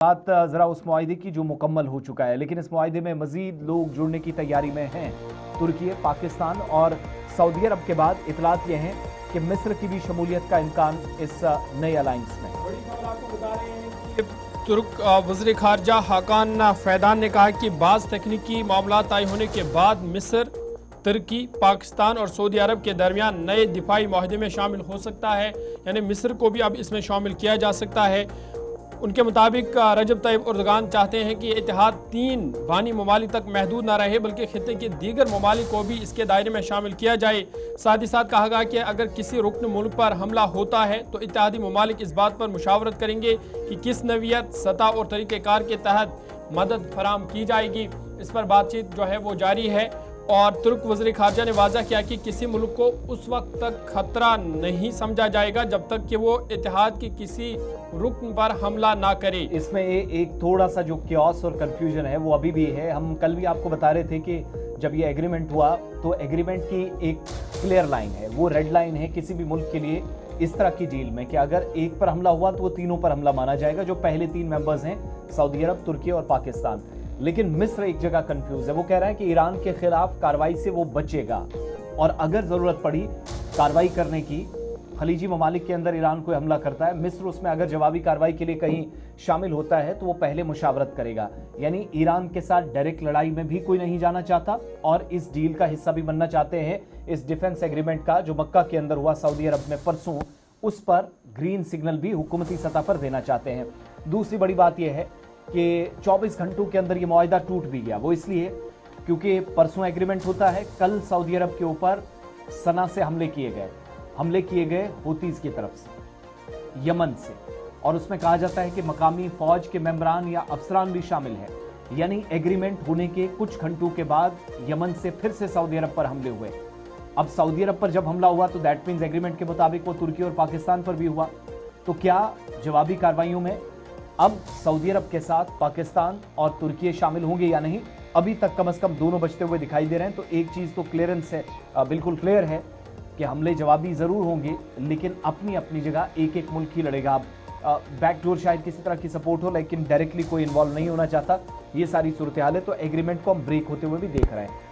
बात जरा उस मुआहिदे की जो मुकम्मल हो चुका है, लेकिन इस मुआहिदे में मजीद लोग जुड़ने की तैयारी में हैं। तुर्की, पाकिस्तान और सऊदी अरब के बाद इतलात ये हैं कि मिस्र की भी शमूलियत का इम्कान इस नए अलायंस में। बड़ी खबर आपको बता रहे हैं कि तुर्क वज़ीर ख़ारजा हाकान फैदान ने कहा कि बाज़ तकनीकी मामला तय होने के बाद मिस्र, तुर्की, पाकिस्तान और सऊदी अरब के दरमियान नए दिफाई माहदे में शामिल हो सकता है। यानी मिस्र को भी अब इसमें शामिल किया जा सकता है। उनके मुताबिक रजब तैयब एर्दोगान चाहते हैं कि इत्तेहाद 3 बानी ममालिक तक महदूद न रहे, बल्कि खित्ते के दीगर ममालिक को भी इसके दायरे में शामिल किया जाए। साथ ही साथ कहा गया कि अगर किसी रुकन मुल्क पर हमला होता है तो इत्तेहादी ममालिक इस बात पर मुशावरत करेंगे कि किस नवीयत, सतह और तरीक़ेकार के तहत मदद फराम की जाएगी। इस पर बातचीत जो है वो जारी है। और तुर्क वज़ीर ख़ारजा ने वाज़ा किया कि किसी मुल्क को उस वक्त तक खतरा नहीं समझा जाएगा जब तक कि वो इत्तेहाद के किसी रुकन पर हमला ना करे। इसमें एक थोड़ा सा जो क्योस और कंफ्यूजन है वो अभी भी है। हम कल भी आपको बता रहे थे कि जब ये एग्रीमेंट हुआ तो एग्रीमेंट की एक क्लियर लाइन है, वो रेड लाइन है किसी भी मुल्क के लिए इस तरह की डील में कि अगर एक पर हमला हुआ तो वो तीनों पर हमला माना जाएगा, जो पहले 3 मेंबर्स हैं, सऊदी अरब, तुर्की और पाकिस्तान। लेकिन मिस्र एक जगह कंफ्यूज है। वो कह रहा है कि ईरान के खिलाफ कार्रवाई से वो बचेगा और अगर जरूरत पड़ी कार्रवाई करने की, खलीजी ममालिक के अंदर ईरान कोई हमला करता है, मिस्र उसमें अगर जवाबी कार्रवाई के लिए कहीं शामिल होता है तो वो पहले मुशावरत करेगा। यानी ईरान के साथ डायरेक्ट लड़ाई में भी कोई नहीं जाना चाहता और इस डील का हिस्सा भी बनना चाहते हैं। इस डिफेंस एग्रीमेंट का जो मक्का के अंदर हुआ सऊदी अरब में परसों, उस पर ग्रीन सिग्नल भी हुकूमती सतह पर देना चाहते हैं। दूसरी बड़ी बात यह है कि 24 घंटों के अंदर यह मुआहिदा टूट भी गया। वो इसलिए क्योंकि परसों एग्रीमेंट होता है, कल सऊदी अरब के ऊपर सना से हमले किए गए हूतीज की तरफ से, यमन से, और उसमें कहा जाता है कि मकामी फौज के मेंबरान या अफसरान भी शामिल हैं। यानी एग्रीमेंट होने के कुछ घंटों के बाद यमन से फिर से सऊदी अरब पर हमले हुए। अब सऊदी अरब पर जब हमला हुआ तो दैट मीन्स एग्रीमेंट के मुताबिक वो तुर्की और पाकिस्तान पर भी हुआ। तो क्या जवाबी कार्रवाइयों में अब सऊदी अरब के साथ पाकिस्तान और तुर्की शामिल होंगे या नहीं? अभी तक कम से कम दोनों बचते हुए दिखाई दे रहे हैं। तो एक चीज़ तो क्लियरेंस है, बिल्कुल क्लियर है कि हमले जवाबी ज़रूर होंगे, लेकिन अपनी अपनी जगह एक एक मुल्क ही लड़ेगा। अब बैकडोर शायद किसी तरह की सपोर्ट हो, लेकिन डायरेक्टली कोई इन्वॉल्व नहीं होना चाहता। ये सारी सूरत हाल है। तो एग्रीमेंट को हम ब्रेक होते हुए भी देख रहे हैं।